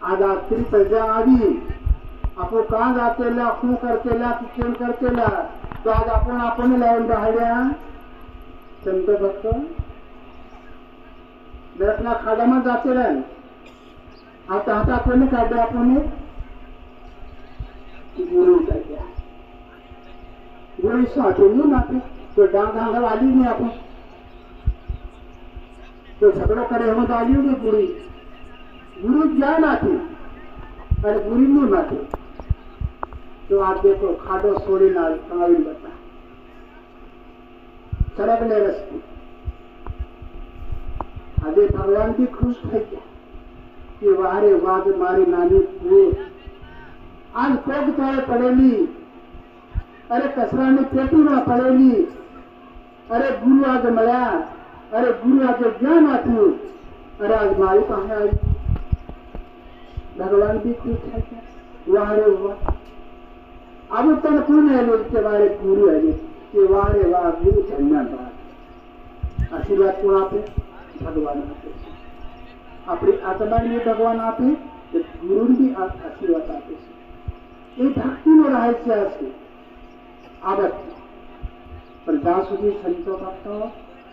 आज आखिरी प्रजा आवी आपण का जातेला खून करतेला किचन करतेला तो आज आपण लावून राहिल्या संत भक्त नरकना खाडाમાં जातेला आता आता कोणी काढले आपण गुरु काढल्या गुरु साठवून नाते तो डांग आली नाही आपण तो सगळं करे हम आली नहीं गुरु ज्ञान आती और गुरु नहीं माते तो आप देखो खाडो सोड़ी नाल कमावी बता सरगले रस्ते अरे भगवान भी खुश थे कि वारे वाद मारी नानी आज कोग तळे पडेली अरे कसरानी पेटी में पडेली अरे गुरु आज मळ्या अरे गुरु आज ज्ञान आत्યું अरे आज मारी પાસે आई भगवान भी खुश है वारे वाह अब तन कौन है लोग के बारे गुरु है कि वारे वाह गुरु धन्यवाद आशीर्वाद कोण आपे भगवान आपे अपनी आत्मा ने भगवान आपे तो गुरु भी आशीर्वाद आपे ये भक्ति में रहस्य है आदत पर જ્યાં સુધી સંતો ભક્તો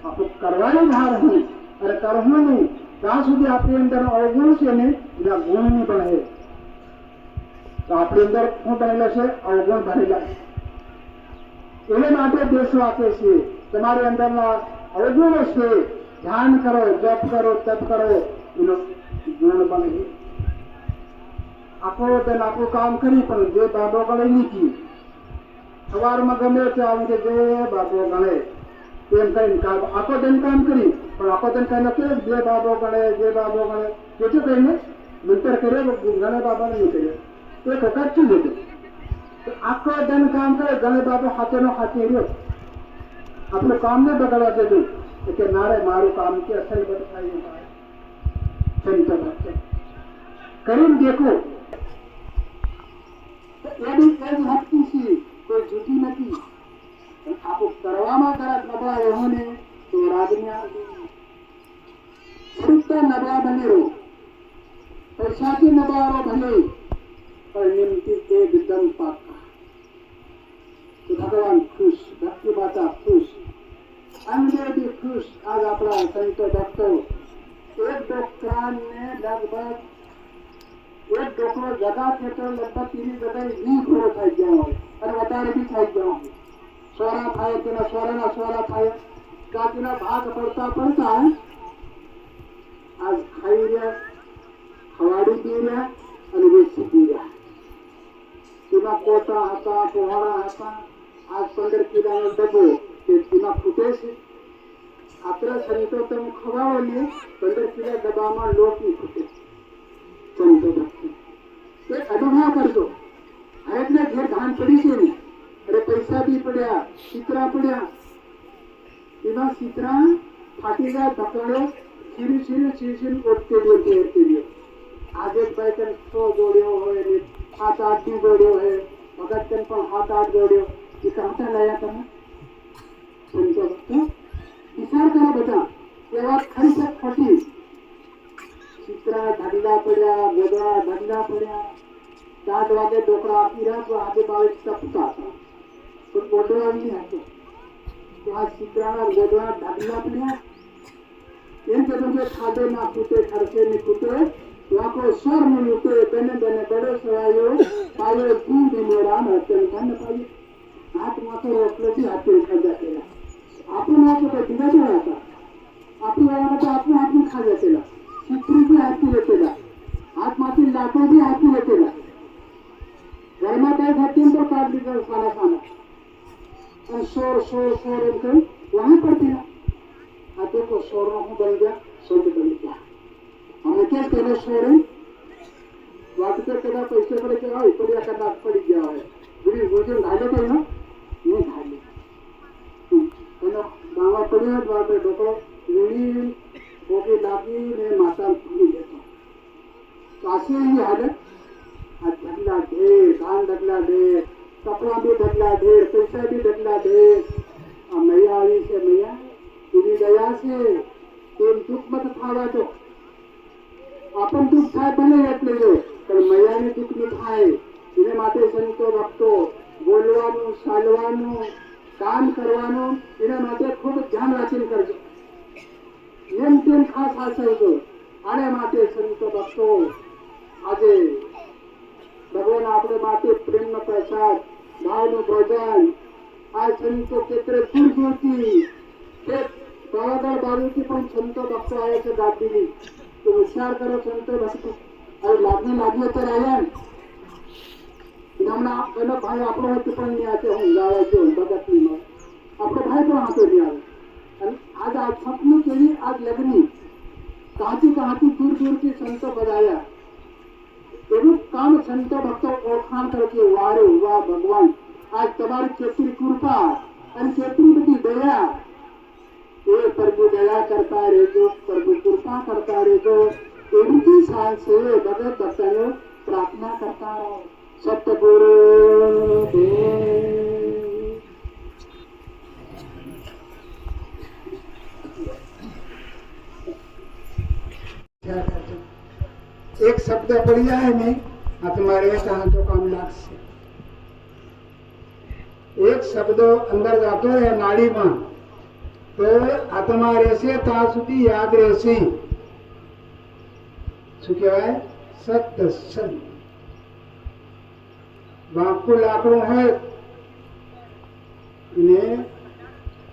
આપણે કરવાની ધાર હોય અને કરવું નહીં ત્યાં સુધી આપણી અંદર અવગુણ છે ને એના ગુણ નહીં બને તો આપણી અંદર શું બનેલો છે અવગુણ ભરેલા એને માટે દેશવાસે છે તમારી અંદરના અવગુણો છે ધ્યાન કરો જપ કરો તપ કરો એનો ગુણ બને આખો દિન આપણું કામ કરી પણ જે બાબો ગળે નહીં સવારમાં ગમે ત્યાં આવીને જે બાબો ગણે તેમ કરીને આખો દિન કામ કરી પણ આખો દિન કહીને કે જે બાબો ગણે કેટલું કહીને નંતર કરે ગણે બાબાને નહીં કરે એક વખત શું લીધું તો આખો દિન કામ કરે ગણે બાબો હાથેનો હાથે રહ્યો આપણું કામ ને બગાડવા દેતું કે નારે મારું કામ કે અસલ બદલાઈ સંત કરીને દેખો એની ભક્તિ છે કોઈ જુદી નથી आपको करवामा करा नबळा होने तो राजन्या सुरता नबळा बने रो पैसाची नबळा भले पर निमती एकदम पाका तो भगवान खुश भक्ति बाता खुश अंदर भी खुश आज अपना संत भक्तो एक डॉक्टर ने लगभग एक डॉक्टर जगह के तो लगभग 3 जगह ही खरो થઈ ગયો અને વધારે भी થઈ ગયો स्वरा खाए तेना स्वरा खाए का तेना भाग पड़ता है आज खाई रहा खवाड़ी पी रहा और वेची पी रहा तेना कोटा हता पोहाड़ा हता आज 15 किलो डब्बो के तेना फूटे से आतरा संतो तुम खवाओ लिए 15 किलो डब्बा में लोट नहीं फूटे संतो भक्ति अनुभव कर दो हरेक ने घर धान पड़ी से नहीं अरे पैसा भी पड़ा सीतरा पड़ा एवं सीतरा फाटेगा पकड़ो छिरी उठते लिए आज एक बैठन 100 जोड़ियों है 7-8 भी जोड़ियों है भगत जन पर 7-8 जोड़ियों ये कहाँ लाया था संतो विचार करो बेटा ये बात खरी से खोटी सीतरा ढगला पड़ा गोदड़ा ढगला पड़ा 4 वागे डोकरा आपी रहा तो आगे बारिश टपका था तो गोदड़ा नहीं आते तो आज सीतरा गोदड़ा ढगला पड़ा इन कदम के खादे ना फूटे खर्चे नहीं फूटे तो आपको स्वर में लूटे बने बड़े सवायो पायो दूध मेरा नर्तन धन पाइए हाथ माथे रोटले भी हाथे खा जातेला आपण हाथ तो दिला नहीं आता आपी वाला तो आपने हाथ में खा जातेला चित्री भी हाथ में लेतेला हाथ माथे लाटो भी हाथ में लेतेला घर में कई घटे तो काट दीजिए खाना और शोर इनके वहां पड़ती ना आते को शोर में बन गया शोर बन गया हमें क्या कहना शोर है वाटते कदा पैसे पड़े क्या है पड़िया कदा पड़ गया है बुरी भोजन ढाले तो ना नहीं ढाले तो गावा पड़िया बाटे डोको लूड़ी ओके लागी ने माता भूल गया कासे ही हालत आज ढगला ढेर धान ढगला ढेर कपड़ा भी ढगला ढेर पैसा भी ढगला ढेर मैया आई से मैया तेरी दया से तेम दुख मत खावा तो આપણ દુઃખ થાય ભલે એટલે જો પણ મૈયાને દુઃખ નહીં થાય એને માટે સંતો ભક્તો બોલવાનું ચાલવાનું કામ કરવાનું એના માટે ખૂબ ધ્યાન રાખીને કરજો એમ તેમ ખાસ આચરજો આને માટે સંતો ભક્તો આજે ભગવાન આપણે માટે પ્રેમનો પ્રસાદ ભાવનું ભોજન આ સંતો ક્ષેત્રે દૂર દૂરથી પાવાગઢ બાજુથી પણ સંતો ભક્તો આવે છે ગાડીની તો વિચાર કરો સંતો ભક્તો હવે લાગ્યું તો રહ્યા ને હમણાં એનો ભાઈ આપણો હતો પણ નહીં આવે હું ગાવે છું ભગતની આપણો ભાઈ પણ હતો નહીં આવે અને આજ આ સપનું કેવી આજ લગ્ની કહાથી દૂર દૂરથી સંતો બધાયા એવું કામ સંતો ભક્તો ઓળખાણ કરે કે વારે વાહ ભગવાન આજ તમારી કેટલી કૃપા અને કેટલી બધી દયા એ પ્રભુ દયા કરતા રહેજો પ્રભુ કૃપા કરતા રહેજો એવી સાંજ છે ભગત ભક્તોને પ્રાર્થના કરતા રહો સતગુરુ एक शब्द पड़ जाए नहीं आ तुम्हारे कहा तो काम लागશે एक शब्द अंदर जातो है नाड़ी में तो आत्मा રહેશે ત્યાં સુધી યાદ રહેશે શું કહેવાય સત્સંગ વાંકું લાકડું હોય ને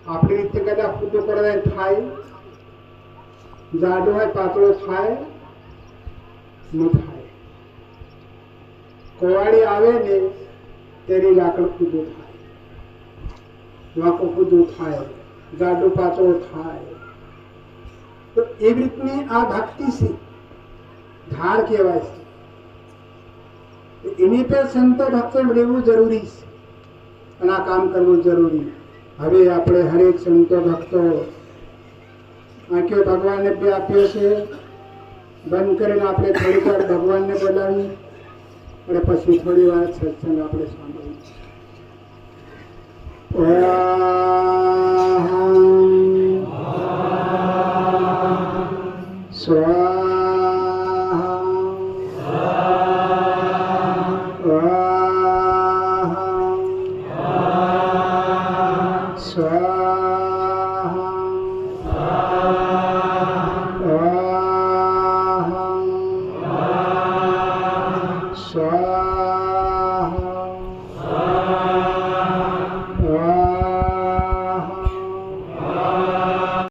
આપણી રીતે કદાચ ખુદું કરવા થાય જાડો હોય પાતળો થાય ન થાય કોવાડી આવે ને તેની લાકડ ખુદું થાય વાંકો ખુદું થાય જાડો પાતળો થાય તો એવી રીતની આ ભક્તિ છે ધાર કહેવાય છે એની પર સંતો ભક્તો રહેવું જરૂરી છે અને આ કામ કરવું જરૂરી હવે આપણે હરેક સંતો ભક્તો આંખ્યો ભગવાનને બી આપ્યો છે બંધ કરીને આપણે થોડીક વાર ભગવાનને બોલાવી અને પછી થોડી વાર સત્સંગ આપણે સાંભળીએ સ્વ